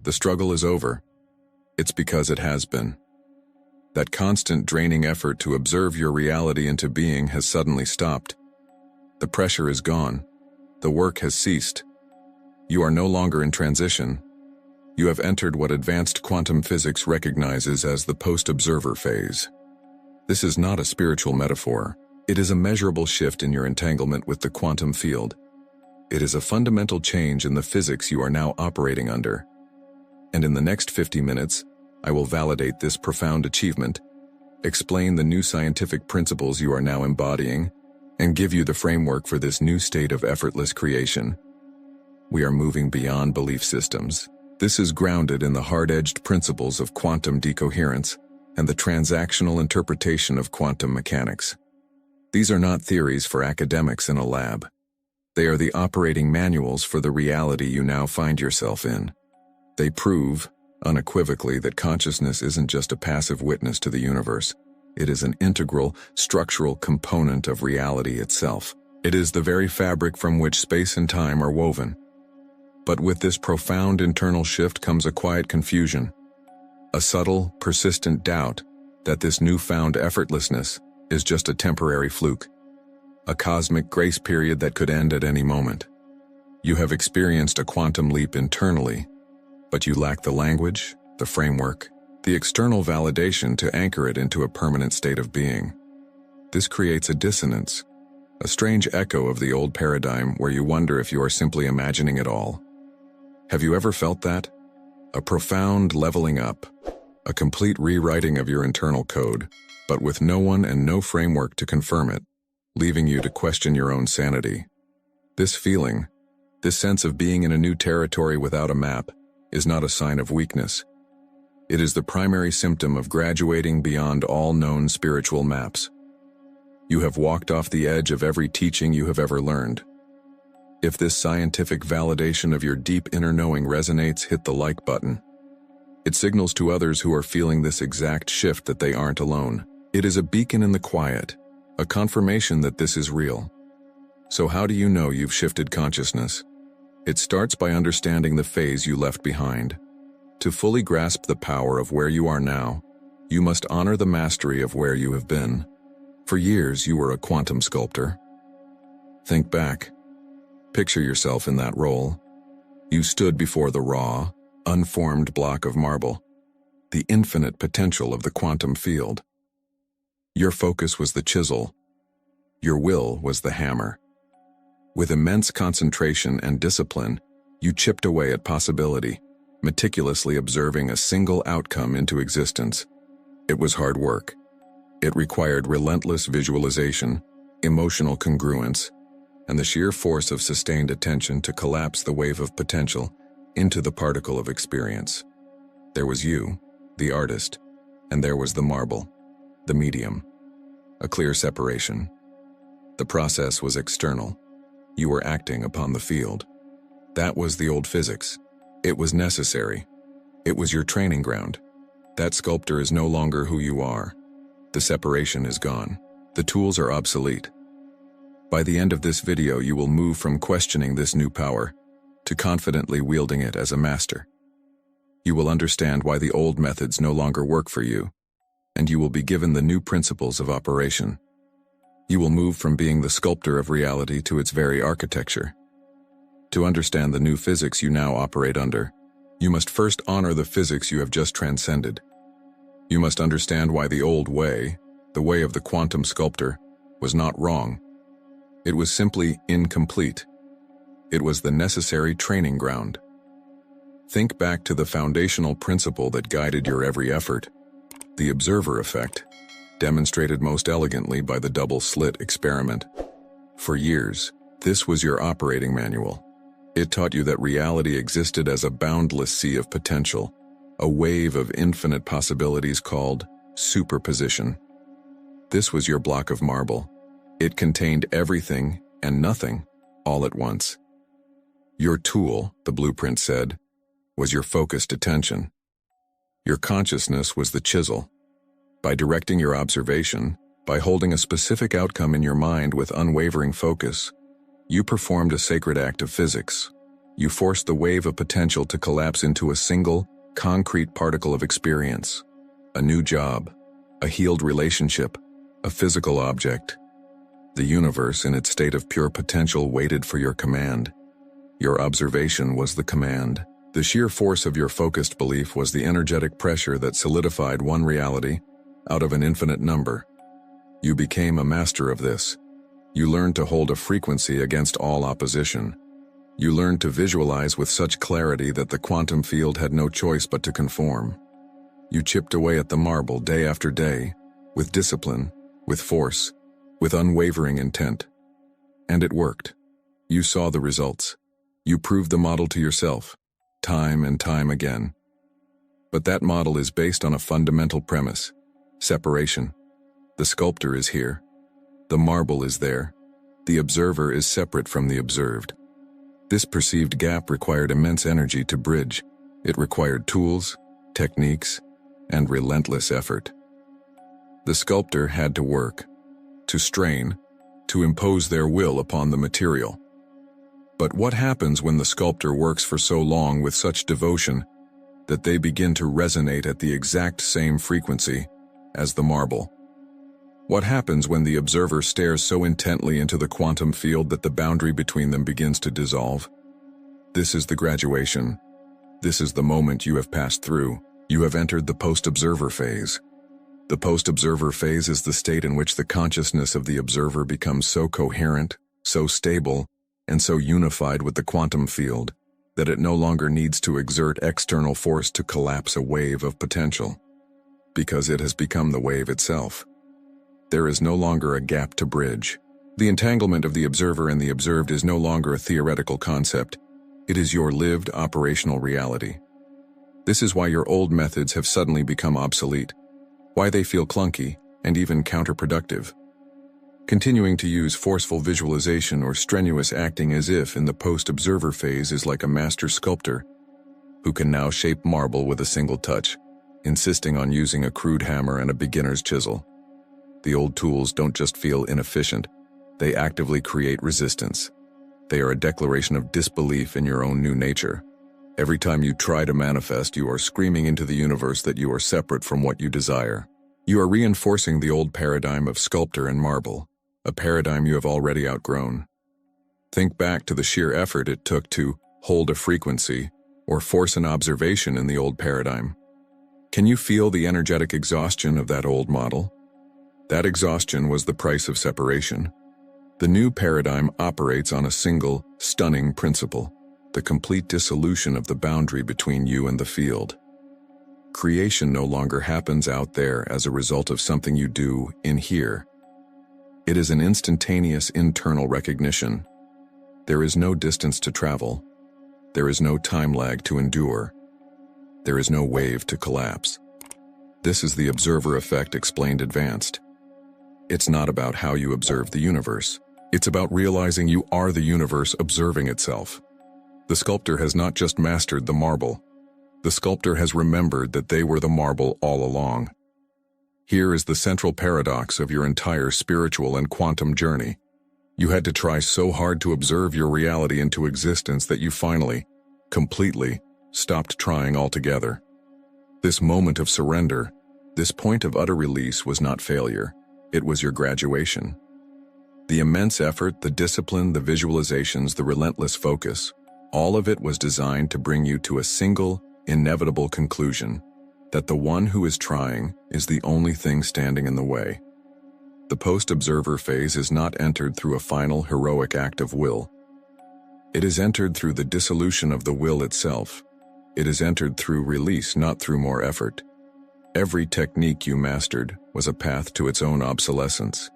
the struggle is over. It's because it has been. That constant draining effort to observe your reality into being has suddenly stopped. The pressure is gone. The work has ceased. You are no longer in transition. You have entered what advanced quantum physics recognizes as the post-observer phase. This is not a spiritual metaphor. It is a measurable shift in your entanglement with the quantum field. It is a fundamental change in the physics you are now operating under. And in the next 50 minutes, I will validate this profound achievement, explain the new scientific principles you are now embodying, and give you the framework for this new state of effortless creation. We are moving beyond belief systems. This is grounded in the hard-edged principles of quantum decoherence and the transactional interpretation of quantum mechanics. These are not theories for academics in a lab. They are the operating manuals for the reality you now find yourself in. They prove, unequivocally, that consciousness isn't just a passive witness to the universe. It is an integral, structural component of reality itself. It is the very fabric from which space and time are woven. But with this profound internal shift comes a quiet confusion, a subtle, persistent doubt that this newfound effortlessness is just a temporary fluke, a cosmic grace period that could end at any moment. You have experienced a quantum leap internally, but you lack the language, the framework, the external validation to anchor it into a permanent state of being. This creates a dissonance, a strange echo of the old paradigm where you wonder if you are simply imagining it all. Have you ever felt that? A profound leveling up, a complete rewriting of your internal code, but with no one and no framework to confirm it, leaving you to question your own sanity. This feeling, this sense of being in a new territory without a map, is not a sign of weakness. It is the primary symptom of graduating beyond all known spiritual maps. You have walked off the edge of every teaching you have ever learned. If this scientific validation of your deep inner knowing resonates, hit the like button. It signals to others who are feeling this exact shift that they aren't alone. It is a beacon in the quiet, a confirmation that this is real. So how do you know you've shifted consciousness? It starts by understanding the phase you left behind. To fully grasp the power of where you are now, you must honor the mastery of where you have been. For years, you were a quantum sculptor. Think back. Picture yourself in that role. You stood before the raw, unformed block of marble, the infinite potential of the quantum field. Your focus was the chisel. Your will was the hammer. With immense concentration and discipline, you chipped away at possibility, meticulously observing a single outcome into existence. It was hard work. It required relentless visualization, emotional congruence, and the sheer force of sustained attention to collapse the wave of potential into the particle of experience. There was you, the artist, and there was the marble, the medium. A clear separation. The process was external. You were acting upon the field. That was the old physics. It was necessary. It was your training ground. That sculptor is no longer who you are. The separation is gone. The tools are obsolete. By the end of this video, you will move from questioning this new power to confidently wielding it as a master. You will understand why the old methods no longer work for you, and you will be given the new principles of operation. You will move from being the sculptor of reality to its very architecture. To understand the new physics you now operate under, you must first honor the physics you have just transcended. You must understand why the old way, the way of the quantum sculptor, was not wrong. It was simply incomplete. It was the necessary training ground. Think back to the foundational principle that guided your every effort, the observer effect, demonstrated most elegantly by the double-slit experiment. For years, this was your operating manual. It taught you that reality existed as a boundless sea of potential, a wave of infinite possibilities called superposition. This was your block of marble. It contained everything and nothing all at once. Your tool, the blueprint said, was your focused attention. Your consciousness was the chisel. By directing your observation, by holding a specific outcome in your mind with unwavering focus, you performed a sacred act of physics. You forced the wave of potential to collapse into a single, concrete particle of experience. A new job, a healed relationship, a physical object. The universe, in its state of pure potential, waited for your command. Your observation was the command. The sheer force of your focused belief was the energetic pressure that solidified one reality out of an infinite number. You became a master of this. You learned to hold a frequency against all opposition. You learned to visualize with such clarity that the quantum field had no choice but to conform. You chipped away at the marble day after day, with discipline, with force, with unwavering intent. And it worked. You saw the results. You proved the model to yourself, time and time again. But that model is based on a fundamental premise: separation. The sculptor is here. The marble is there. The observer is separate from the observed. This perceived gap required immense energy to bridge. It required tools, techniques, and relentless effort. The sculptor had to work, to strain, to impose their will upon the material. But what happens when the sculptor works for so long with such devotion that they begin to resonate at the exact same frequency as the marble? What happens when the observer stares so intently into the quantum field that the boundary between them begins to dissolve? This is the graduation. This is the moment you have passed through. You have entered the post-observer phase. The post-observer phase is the state in which the consciousness of the observer becomes so coherent, so stable, and so unified with the quantum field that it no longer needs to exert external force to collapse a wave of potential, because it has become the wave itself. There is no longer a gap to bridge. The entanglement of the observer and the observed is no longer a theoretical concept. It is your lived operational reality. This is why your old methods have suddenly become obsolete, why they feel clunky and even counterproductive. Continuing to use forceful visualization or strenuous acting as if in the post-observer phase is like a master sculptor who can now shape marble with a single touch, insisting on using a crude hammer and a beginner's chisel. The old tools don't just feel inefficient, they actively create resistance. They are a declaration of disbelief in your own new nature. Every time you try to manifest, you are screaming into the universe that you are separate from what you desire. You are reinforcing the old paradigm of sculptor and marble, a paradigm you have already outgrown. Think back to the sheer effort it took to hold a frequency or force an observation in the old paradigm. Can you feel the energetic exhaustion of that old model? That exhaustion was the price of separation. The new paradigm operates on a single, stunning principle: the complete dissolution of the boundary between you and the field. Creation no longer happens out there as a result of something you do in here. It is an instantaneous internal recognition. There is no distance to travel. There is no time lag to endure. There is no wave to collapse. This is the observer effect explained advanced. It's not about how you observe the universe. It's about realizing you are the universe observing itself. The sculptor has not just mastered the marble. The sculptor has remembered that they were the marble all along. Here is the central paradox of your entire spiritual and quantum journey. You had to try so hard to observe your reality into existence that you finally, completely, stopped trying altogether. This moment of surrender, this point of utter release was not failure. It was your graduation. The immense effort, the discipline, the visualizations, the relentless focus, all of it was designed to bring you to a single, inevitable conclusion: that the one who is trying is the only thing standing in the way. The post-observer phase is not entered through a final, heroic act of will. It is entered through the dissolution of the will itself. It is entered through release, not through more effort. Every technique you mastered was a path to its own obsolescence.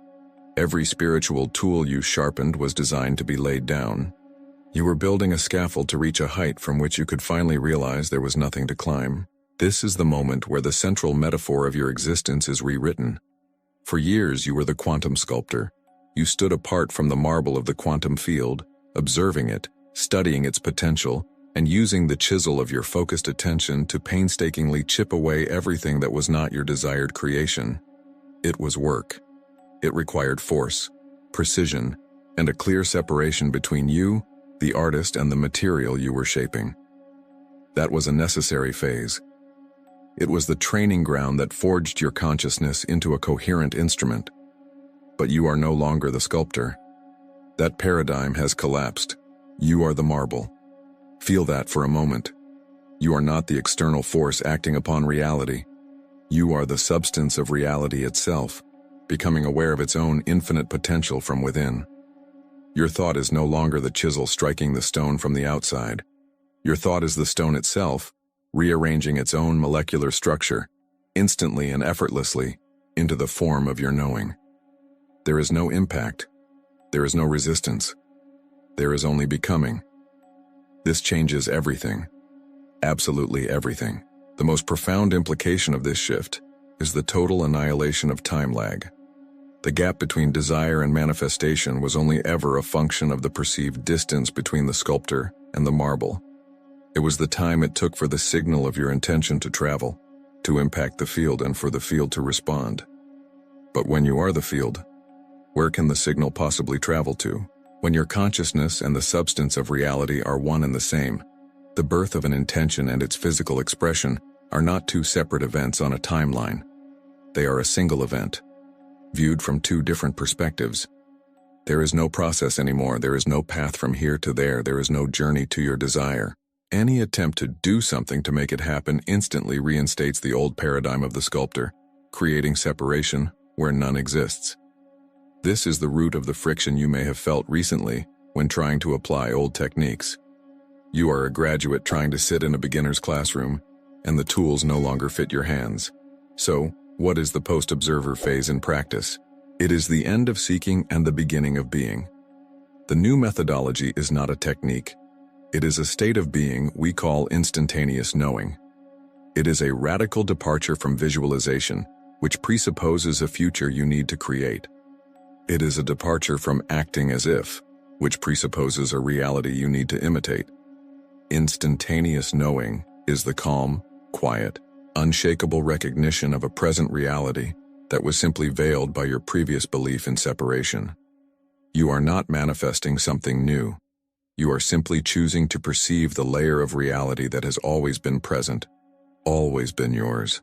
Every spiritual tool you sharpened was designed to be laid down. You were building a scaffold to reach a height from which you could finally realize there was nothing to climb. This is the moment where the central metaphor of your existence is rewritten. For years you were the quantum sculptor. You stood apart from the marble of the quantum field, observing it, studying its potential, and using the chisel of your focused attention to painstakingly chip away everything that was not your desired creation. It was work. It required force, precision, and a clear separation between you the artist and the material you were shaping. That was a necessary phase. It was the training ground that forged your consciousness into a coherent instrument. But you are no longer the sculptor. That paradigm has collapsed. You are the marble. Feel that for a moment. You are not the external force acting upon reality. You are the substance of reality itself, becoming aware of its own infinite potential from within. Your thought is no longer the chisel striking the stone from the outside. Your thought is the stone itself, rearranging its own molecular structure, instantly and effortlessly, into the form of your knowing. There is no impact. There is no resistance. There is only becoming. This changes everything. Absolutely everything. The most profound implication of this shift is the total annihilation of time lag. The gap between desire and manifestation was only ever a function of the perceived distance between the sculptor and the marble. It was the time it took for the signal of your intention to travel, to impact the field and for the field to respond. But when you are the field, where can the signal possibly travel to? When your consciousness and the substance of reality are one and the same, the birth of an intention and its physical expression are not two separate events on a timeline. They are a single event, viewed from two different perspectives. There is no process anymore. There is no path from here to there. There is no journey to your desire. Any attempt to do something to make it happen instantly reinstates the old paradigm of the sculptor, creating separation where none exists. This is the root of the friction you may have felt recently when trying to apply old techniques. You are a graduate trying to sit in a beginner's classroom, and the tools no longer fit your hands. So, what is the post-observer phase in practice? It is the end of seeking and the beginning of being. The new methodology is not a technique. It is a state of being we call instantaneous knowing. It is a radical departure from visualization, which presupposes a future you need to create. It is a departure from acting as if, which presupposes a reality you need to imitate. Instantaneous knowing is the calm, quiet, unshakable recognition of a present reality that was simply veiled by your previous belief in separation. You are not manifesting something new. You are simply choosing to perceive the layer of reality that has always been present, always been yours.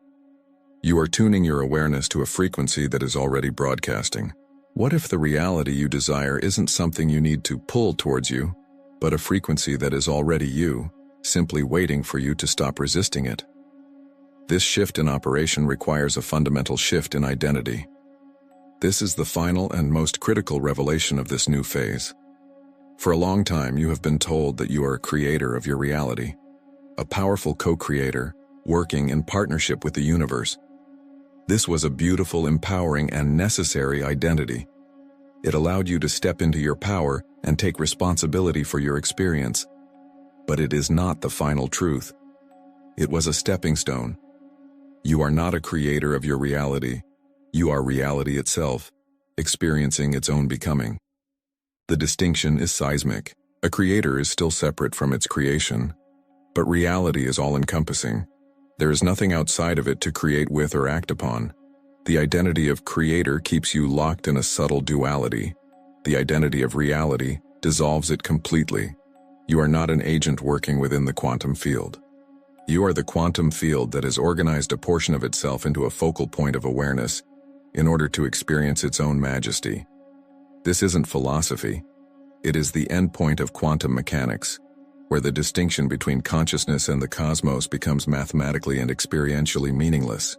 You are tuning your awareness to a frequency that is already broadcasting. What if the reality you desire isn't something you need to pull towards you, but a frequency that is already you, simply waiting for you to stop resisting it? This shift in operation requires a fundamental shift in identity. This is the final and most critical revelation of this new phase. For a long time, you have been told that you are a creator of your reality, a powerful co-creator working in partnership with the universe. This was a beautiful, empowering, and necessary identity. It allowed you to step into your power and take responsibility for your experience. But it is not the final truth. It was a stepping stone. You are not a creator of your reality. You are reality itself, experiencing its own becoming. The distinction is seismic. A creator is still separate from its creation, but reality is all-encompassing. There is nothing outside of it to create with or act upon. The identity of creator keeps you locked in a subtle duality. The identity of reality dissolves it completely. You are not an agent working within the quantum field. You are the quantum field that has organized a portion of itself into a focal point of awareness in order to experience its own majesty. This isn't philosophy. It is the endpoint of quantum mechanics, where the distinction between consciousness and the cosmos becomes mathematically and experientially meaningless.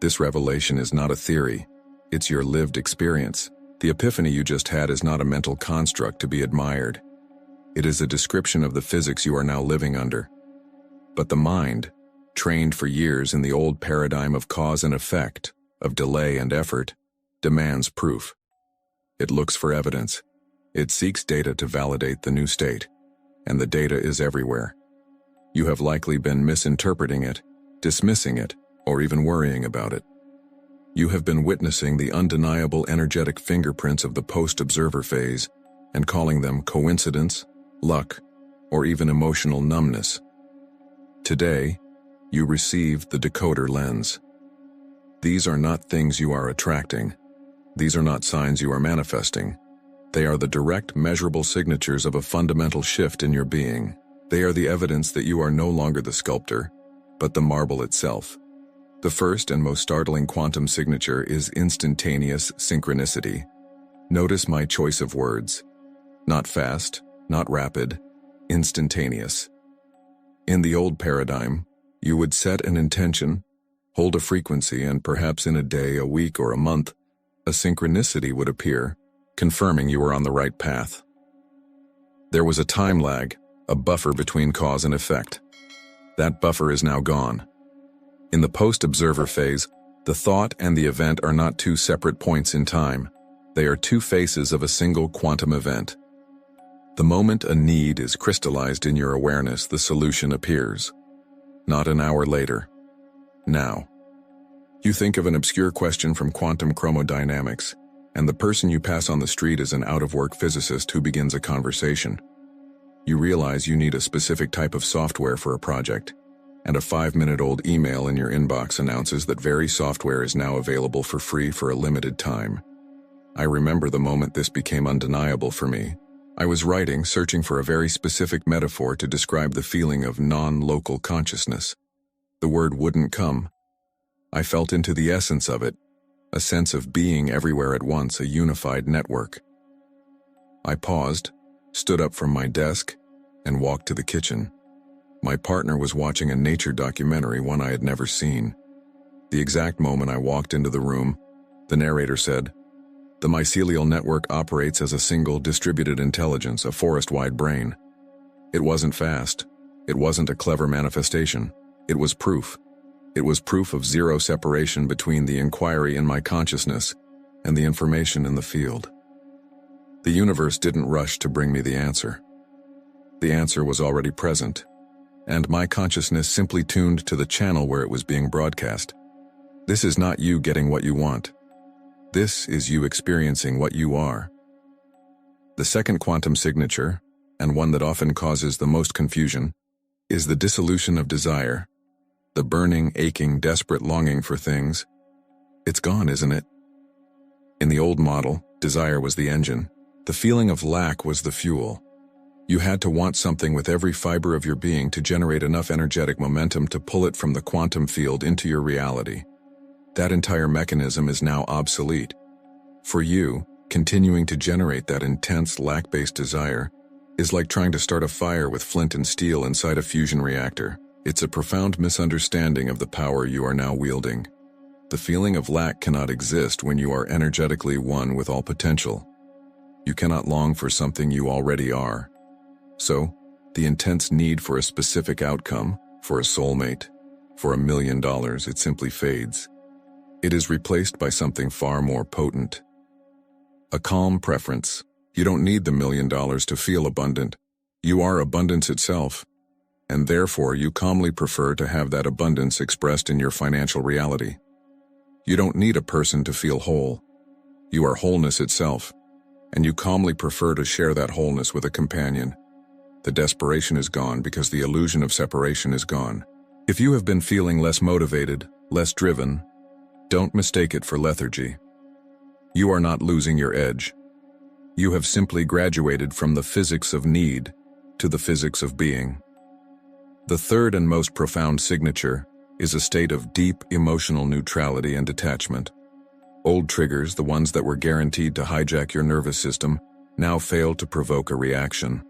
This revelation is not a theory. It's your lived experience. The epiphany you just had is not a mental construct to be admired. It is a description of the physics you are now living under. But the mind, trained for years in the old paradigm of cause and effect, of delay and effort, demands proof. It looks for evidence. It seeks data to validate the new state, and the data is everywhere. You have likely been misinterpreting it, dismissing it, or even worrying about it. You have been witnessing the undeniable energetic fingerprints of the post-observer phase and calling them coincidence, luck, or even emotional numbness. Today, you receive the decoder lens. These are not things you are attracting. These are not signs you are manifesting. They are the direct, measurable signatures of a fundamental shift in your being. They are the evidence that you are no longer the sculptor, but the marble itself. The first and most startling quantum signature is instantaneous synchronicity. Notice my choice of words. Not fast, not rapid, instantaneous. In the old paradigm, you would set an intention, hold a frequency, and perhaps in a day, a week, or a month, a synchronicity would appear, confirming you were on the right path. There was a time lag, a buffer between cause and effect. That buffer is now gone. In the post-observer phase, the thought and the event are not two separate points in time. They are two faces of a single quantum event. The moment a need is crystallized in your awareness, the solution appears. Not an hour later. Now. You think of an obscure question from quantum chromodynamics, and the person you pass on the street is an out-of-work physicist who begins a conversation. You realize you need a specific type of software for a project, and a 5-minute-old email in your inbox announces that very software is now available for free for a limited time. I remember the moment this became undeniable for me. I was writing, searching for a very specific metaphor to describe the feeling of non-local consciousness. The word wouldn't come. I felt into the essence of it, a sense of being everywhere at once, a unified network. I paused, stood up from my desk, and walked to the kitchen. My partner was watching a nature documentary, one I had never seen. The exact moment I walked into the room, the narrator said, "The mycelial network operates as a single distributed intelligence, a forest-wide brain." It wasn't fast. It wasn't a clever manifestation. It was proof. It was proof of zero separation between the inquiry in my consciousness and the information in the field. The universe didn't rush to bring me the answer. The answer was already present, and my consciousness simply tuned to the channel where it was being broadcast. This is not you getting what you want. This is you experiencing what you are. The second quantum signature, and one that often causes the most confusion, is the dissolution of desire. The burning, aching, desperate longing for things. It's gone, isn't it? In the old model, desire was the engine. The feeling of lack was the fuel. You had to want something with every fiber of your being to generate enough energetic momentum to pull it from the quantum field into your reality. That entire mechanism is now obsolete. For you, continuing to generate that intense lack-based desire is like trying to start a fire with flint and steel inside a fusion reactor. It's a profound misunderstanding of the power you are now wielding. The feeling of lack cannot exist when you are energetically one with all potential. You cannot long for something you already are. So, the intense need for a specific outcome, for a soulmate, for $1 million, it simply fades. It is replaced by something far more potent. A calm preference. You don't need the $1 million to feel abundant. You are abundance itself. And therefore you calmly prefer to have that abundance expressed in your financial reality. You don't need a person to feel whole. You are wholeness itself, and you calmly prefer to share that wholeness with a companion. The desperation is gone because the illusion of separation is gone. If you have been feeling less motivated, less driven, don't mistake it for lethargy. You are not losing your edge. You have simply graduated from the physics of need to the physics of being. The third and most profound signature is a state of deep emotional neutrality and detachment. Old triggers, the ones that were guaranteed to hijack your nervous system, now fail to provoke a reaction.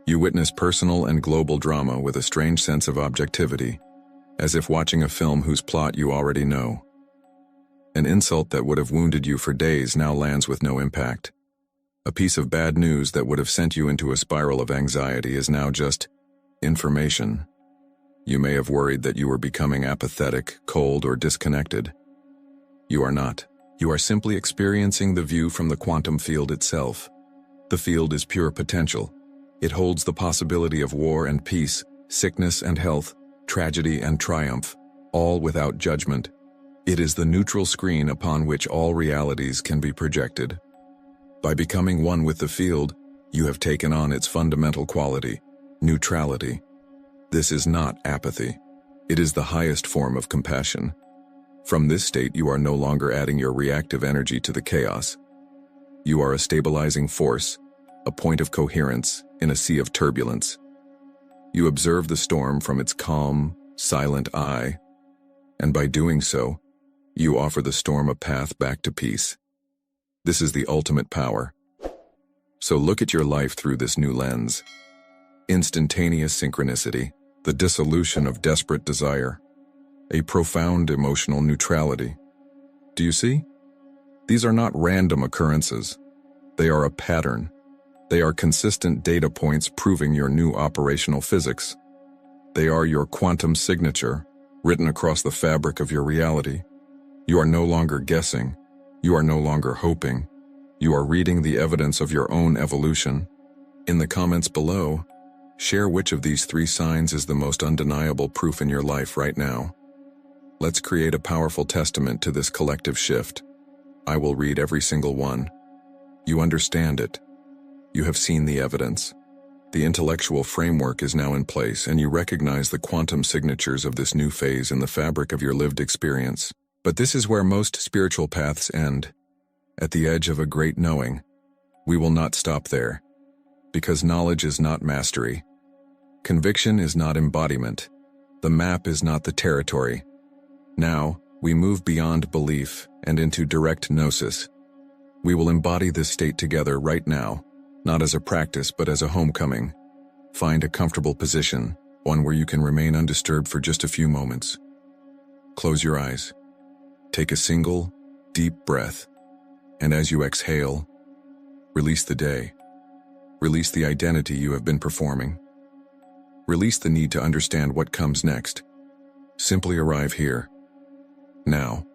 You witness personal and global drama with a strange sense of objectivity, as if watching a film whose plot you already know. An insult that would have wounded you for days now lands with no impact. A piece of bad news that would have sent you into a spiral of anxiety is now just information. You may have worried that you were becoming apathetic, cold, or disconnected. You are not. You are simply experiencing the view from the quantum field itself. The field is pure potential. It holds the possibility of war and peace, sickness and health, tragedy and triumph, all without judgment. It is the neutral screen upon which all realities can be projected. By becoming one with the field, you have taken on its fundamental quality, neutrality. This is not apathy. It is the highest form of compassion. From this state, you are no longer adding your reactive energy to the chaos. You are a stabilizing force, a point of coherence in a sea of turbulence. You observe the storm from its calm, silent eye, and by doing so, you offer the storm a path back to peace. This is the ultimate power. So look at your life through this new lens. Instantaneous synchronicity, the dissolution of desperate desire, a profound emotional neutrality. Do you see? These are not random occurrences. They are a pattern. They are consistent data points proving your new operational physics. They are your quantum signature, written across the fabric of your reality. You are no longer guessing. You are no longer hoping. You are reading the evidence of your own evolution. In the comments below, share which of these 3 signs is the most undeniable proof in your life right now. Let's create a powerful testament to this collective shift. I will read every single one. You understand it. You have seen the evidence. The intellectual framework is now in place, and you recognize the quantum signatures of this new phase in the fabric of your lived experience. But this is where most spiritual paths end. At the edge of a great knowing, we will not stop there. Because knowledge is not mastery. Conviction is not embodiment. The map is not the territory. Now, we move beyond belief and into direct gnosis. We will embody this state together right now, not as a practice but as a homecoming. Find a comfortable position, one where you can remain undisturbed for just a few moments. Close your eyes. Take a single, deep breath, and as you exhale, release the day. Release the identity you have been performing. Release the need to understand what comes next. Simply arrive here. Now,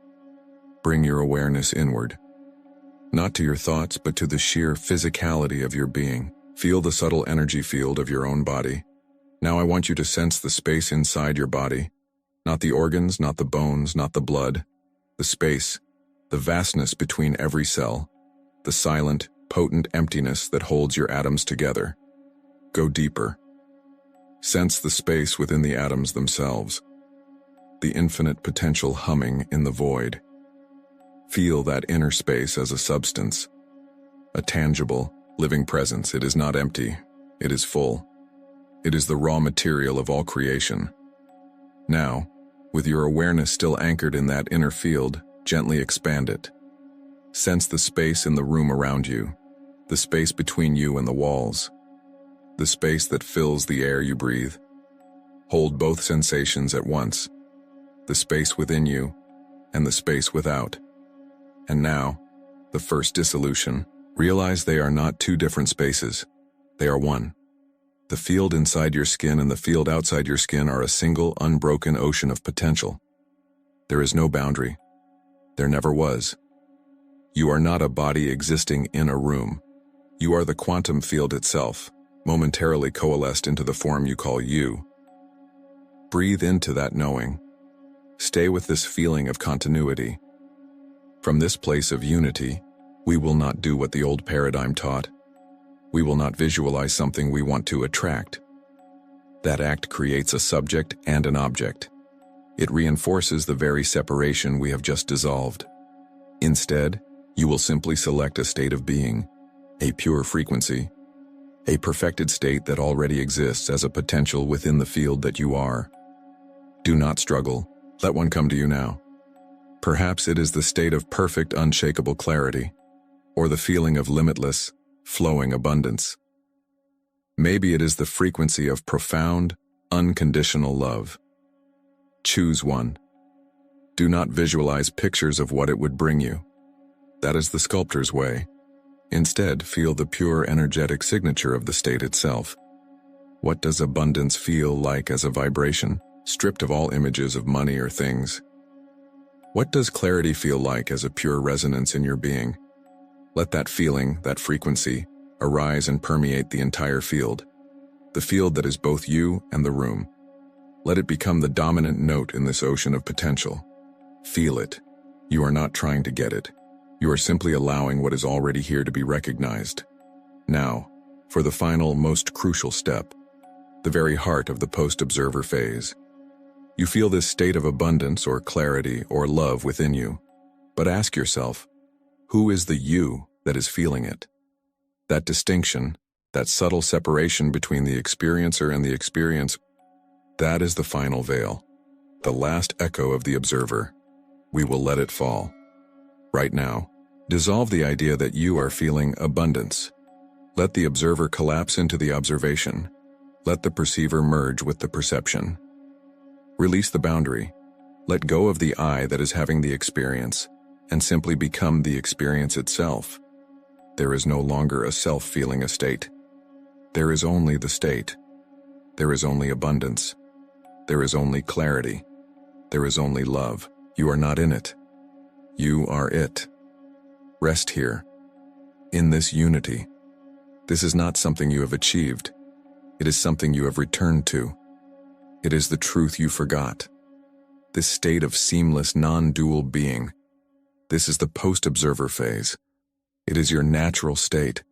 bring your awareness inward. Not to your thoughts, but to the sheer physicality of your being. Feel the subtle energy field of your own body. Now I want you to sense the space inside your body. Not the organs, not the bones, not the blood. The space, the vastness between every cell. The silent, potent emptiness that holds your atoms together. Go deeper. Sense the space within the atoms themselves. The infinite potential humming in the void. Feel that inner space as a substance. A tangible, living presence. It is not empty. It is full. It is the raw material of all creation. Now, with your awareness still anchored in that inner field, gently expand it. Sense the space in the room around you, the space between you and the walls, the space that fills the air you breathe. Hold both sensations at once, the space within you and the space without. And now, the first dissolution. Realize they are not 2 different spaces. They are one. The field inside your skin and the field outside your skin are a single, unbroken ocean of potential. There is no boundary. There never was. You are not a body existing in a room. You are the quantum field itself, momentarily coalesced into the form you call you. Breathe into that knowing. Stay with this feeling of continuity. From this place of unity, we will not do what the old paradigm taught. We will not visualize something we want to attract. That act creates a subject and an object. It reinforces the very separation we have just dissolved. Instead, you will simply select a state of being, a pure frequency, a perfected state that already exists as a potential within the field that you are. Do not struggle. Let one come to you now. Perhaps it is the state of perfect, unshakable clarity, or the feeling of limitless, flowing abundance. Maybe it is the frequency of profound, unconditional love. Choose one. Do not visualize pictures of what it would bring you. That is the sculptor's way. Instead, feel the pure energetic signature of the state itself. What does abundance feel like as a vibration, stripped of all images of money or things? What does clarity feel like as a pure resonance in your being? Let that feeling, that frequency, arise and permeate the entire field. The field that is both you and the room. Let it become the dominant note in this ocean of potential. Feel it. You are not trying to get it. You are simply allowing what is already here to be recognized. Now, for the final, most crucial step, the very heart of the post-observer phase. You feel this state of abundance or clarity or love within you. But ask yourself, who is the you that is feeling it. That distinction, that subtle separation between the experiencer and the experience, that is the final veil, the last echo of the observer. We will let it fall. Right now, dissolve the idea that you are feeling abundance. Let the observer collapse into the observation. Let the perceiver merge with the perception. Release the boundary. Let go of the I that is having the experience, and simply become the experience itself. There is no longer a self-feeling a state. There is only the state. There is only abundance. There is only clarity. There is only love. You are not in it. You are it. Rest here, in this unity. This is not something you have achieved. It is something you have returned to. It is the truth you forgot. This state of seamless, non-dual being. This is the post-observer phase. It is your natural state.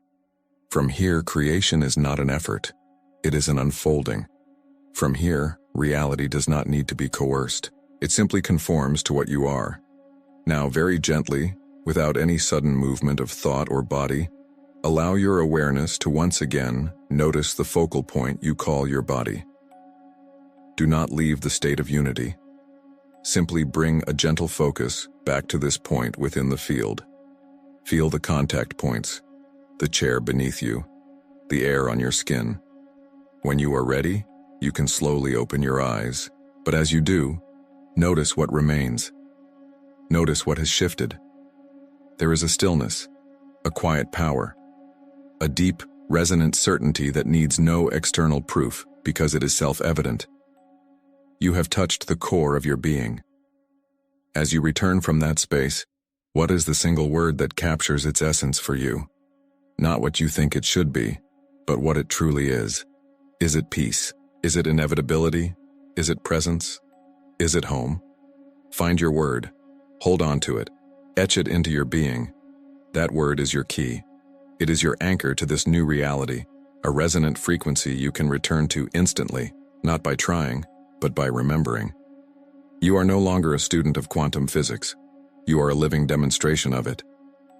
From here, creation is not an effort. It is an unfolding. From here, reality does not need to be coerced. It simply conforms to what you are. Now, very gently, without any sudden movement of thought or body, allow your awareness to once again notice the focal point you call your body. Do not leave the state of unity. Simply bring a gentle focus back to this point within the field. Feel the contact points, the chair beneath you, the air on your skin. When you are ready, you can slowly open your eyes, but as you do, notice what remains. Notice what has shifted. There is a stillness, a quiet power, a deep, resonant certainty that needs no external proof because it is self-evident. You have touched the core of your being. As you return from that space, what is the single word that captures its essence for you? Not what you think it should be, but what it truly is. Is it peace? Is it inevitability? Is it presence? Is it home? Find your word. Hold on to it. Etch it into your being. That word is your key. It is your anchor to this new reality, a resonant frequency you can return to instantly, not by trying, but by remembering. You are no longer a student of quantum physics. You are a living demonstration of it.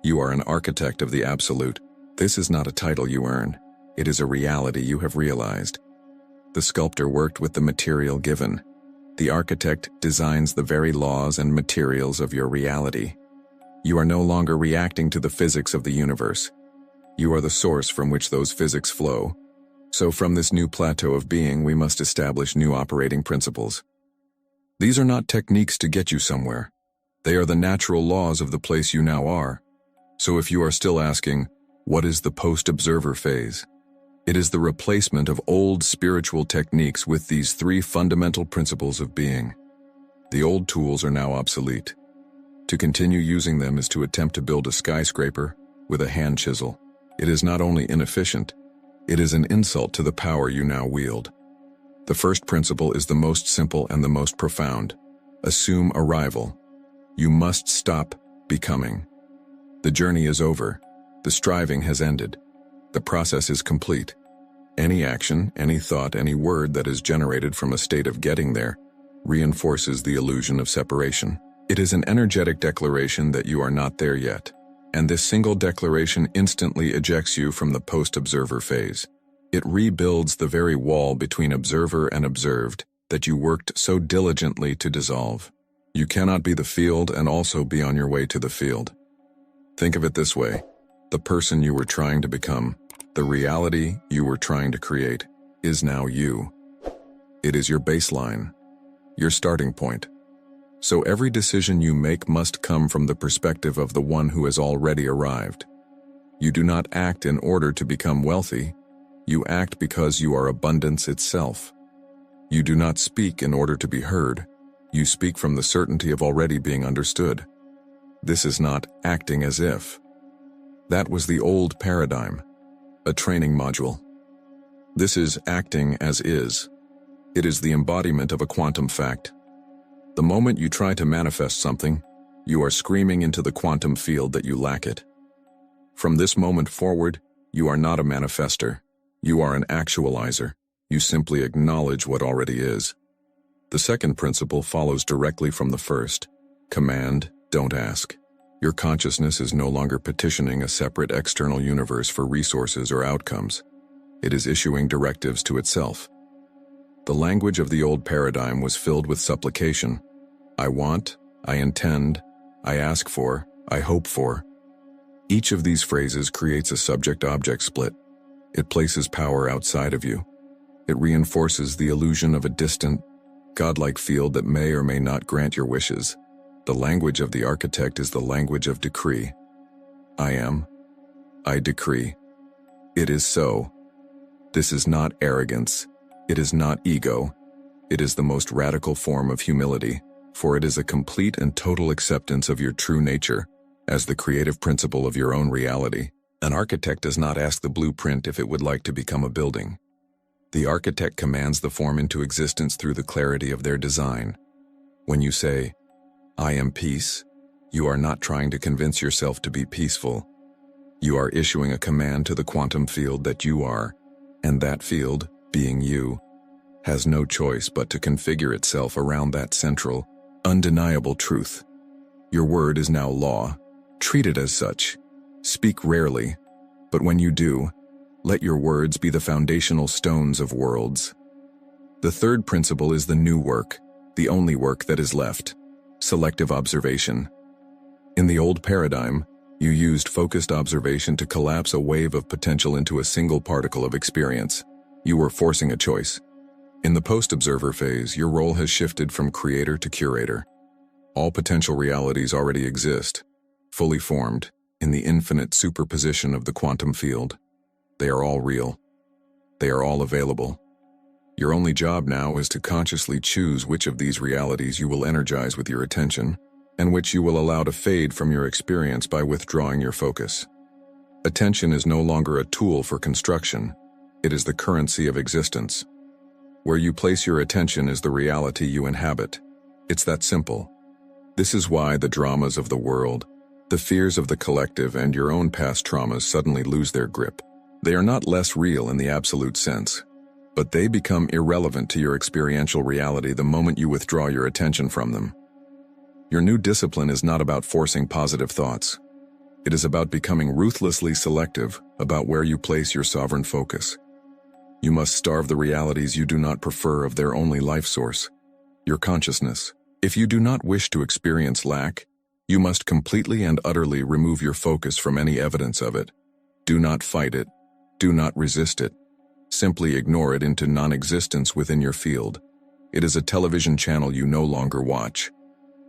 You are an architect of the absolute. This is not a title you earn. It is a reality you have realized. The sculptor worked with the material given. The architect designs the very laws and materials of your reality. You are no longer reacting to the physics of the universe. You are the source from which those physics flow. So from this new plateau of being, we must establish new operating principles. These are not techniques to get you somewhere. They are the natural laws of the place you now are. So if you are still asking, what is the post-observer phase? It is the replacement of old spiritual techniques with these three fundamental principles of being. The old tools are now obsolete. To continue using them is to attempt to build a skyscraper with a hand chisel. It is not only inefficient, it is an insult to the power you now wield. The first principle is the most simple and the most profound. Assume arrival. You must stop becoming. The journey is over. The striving has ended. The process is complete. Any action, any thought, any word that is generated from a state of getting there reinforces the illusion of separation. It is an energetic declaration that you are not there yet. And this single declaration instantly ejects you from the post-observer phase. It rebuilds the very wall between observer and observed that you worked so diligently to dissolve. You cannot be the field and also be on your way to the field. Think of it this way. The person you were trying to become, the reality you were trying to create, is now you. It is your baseline, your starting point. So every decision you make must come from the perspective of the one who has already arrived. You do not act in order to become wealthy. You act because you are abundance itself. You do not speak in order to be heard. You speak from the certainty of already being understood. This is not acting as if. That was the old paradigm, a training module. This is acting as is. It is the embodiment of a quantum fact. The moment you try to manifest something, you are screaming into the quantum field that you lack it. From this moment forward, you are not a manifester. You are an actualizer. You simply acknowledge what already is. The second principle follows directly from the first. Command, don't ask. Your consciousness is no longer petitioning a separate external universe for resources or outcomes. It is issuing directives to itself. The language of the old paradigm was filled with supplication. I want, I intend, I ask for, I hope for. Each of these phrases creates a subject-object split. It places power outside of you. It reinforces the illusion of a distant, godlike field that may or may not grant your wishes. The language of the architect is the language of decree. I am. I decree. It is so. This is not arrogance. It is not ego. It is the most radical form of humility, for it is a complete and total acceptance of your true nature as the creative principle of your own reality. An architect does not ask the blueprint if it would like to become a building. The architect commands the form into existence through the clarity of their design. When you say, I am peace, you are not trying to convince yourself to be peaceful. You are issuing a command to the quantum field that you are, and that field, being you, has no choice but to configure itself around that central, undeniable truth. Your word is now law. Treat it as such. Speak rarely, but when you do, let your words be the foundational stones of worlds. The third principle is the new work, the only work that is left. Selective observation. In the old paradigm, you used focused observation to collapse a wave of potential into a single particle of experience. You were forcing a choice. In the post-observer phase, your role has shifted from creator to curator. All potential realities already exist, fully formed, in the infinite superposition of the quantum field. They are all real. They are all available. Your only job now is to consciously choose which of these realities you will energize with your attention, and which you will allow to fade from your experience by withdrawing your focus. Attention is no longer a tool for construction. It is the currency of existence. Where you place your attention is the reality you inhabit. It's that simple. This is why the dramas of the world, the fears of the collective, and your own past traumas suddenly lose their grip. They are not less real in the absolute sense, but they become irrelevant to your experiential reality the moment you withdraw your attention from them. Your new discipline is not about forcing positive thoughts. It is about becoming ruthlessly selective about where you place your sovereign focus. You must starve the realities you do not prefer of their only life source, your consciousness. If you do not wish to experience lack, you must completely and utterly remove your focus from any evidence of it. Do not fight it. Do not resist it. Simply ignore it into non-existence within your field. It is a television channel you no longer watch.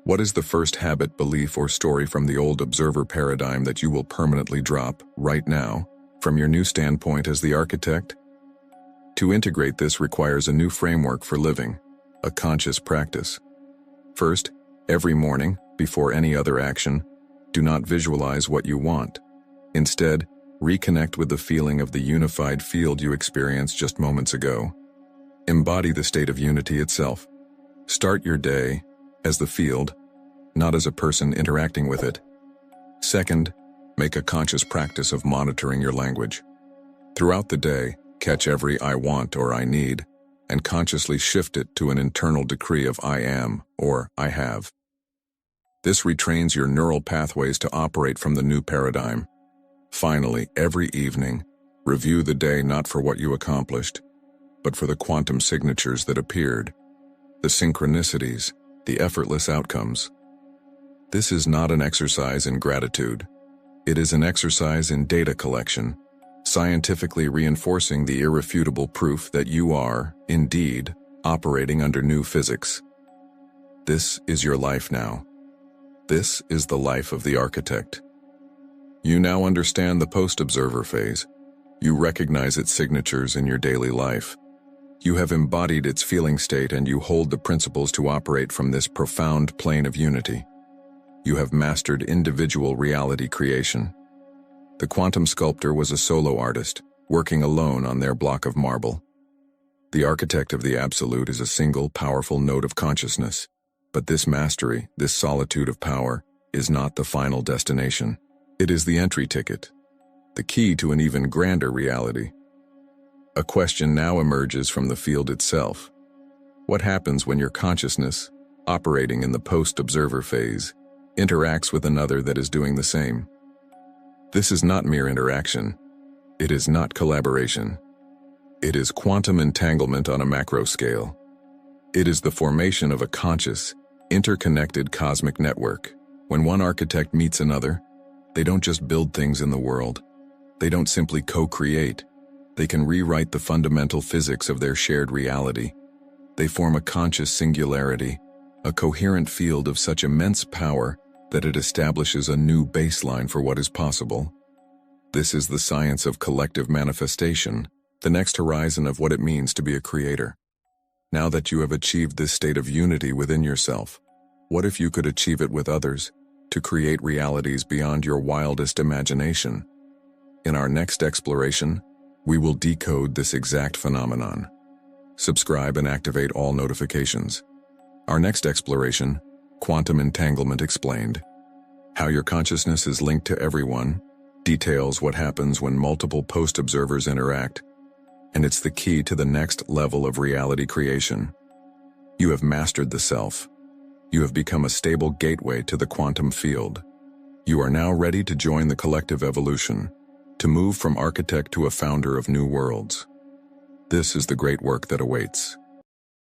What is the first habit, belief, or story from the old observer paradigm that you will permanently drop, right now, from your new standpoint as the architect? To integrate this requires a new framework for living, a conscious practice. First, every morning, before any other action, do not visualize what you want. Instead, reconnect with the feeling of the unified field you experienced just moments ago. Embody the state of unity itself. Start your day as the field, not as a person interacting with it. Second, make a conscious practice of monitoring your language. Throughout the day, catch every I want or I need, and consciously shift it to an internal decree of I am or I have. This retrains your neural pathways to operate from the new paradigm. Finally, every evening, review the day not for what you accomplished, but for the quantum signatures that appeared, the synchronicities, the effortless outcomes. This is not an exercise in gratitude. It is an exercise in data collection, scientifically reinforcing the irrefutable proof that you are, indeed, operating under new physics. This is your life now. This is the life of the architect. You now understand the post-observer phase. You recognize its signatures in your daily life. You have embodied its feeling state, and you hold the principles to operate from this profound plane of unity. You have mastered individual reality creation. The quantum sculptor was a solo artist, working alone on their block of marble. The architect of the absolute is a single, powerful node of consciousness. But this mastery, this solitude of power, is not the final destination. It is the entry ticket, the key to an even grander reality. A question now emerges from the field itself. What happens when your consciousness, operating in the post-observer phase, interacts with another that is doing the same. This is not mere interaction. It is not collaboration. It is quantum entanglement on a macro scale. It is the formation of a conscious, interconnected cosmic network. When one architect meets another, they don't just build things in the world. They don't simply co-create. They can rewrite the fundamental physics of their shared reality. They form a conscious singularity, a coherent field of such immense power that it establishes a new baseline for what is possible. This is the science of collective manifestation, the next horizon of what it means to be a creator. Now that you have achieved this state of unity within yourself, what if you could achieve it with others, to create realities beyond your wildest imagination? In our next exploration, we will decode this exact phenomenon. Subscribe and activate all notifications. Our next exploration, Quantum Entanglement Explained. How your consciousness is linked to everyone, details what happens when multiple post-observers interact, and it's the key to the next level of reality creation. You have mastered the self. You have become a stable gateway to the quantum field. You are now ready to join the collective evolution, to move from architect to a founder of new worlds. This is the great work that awaits.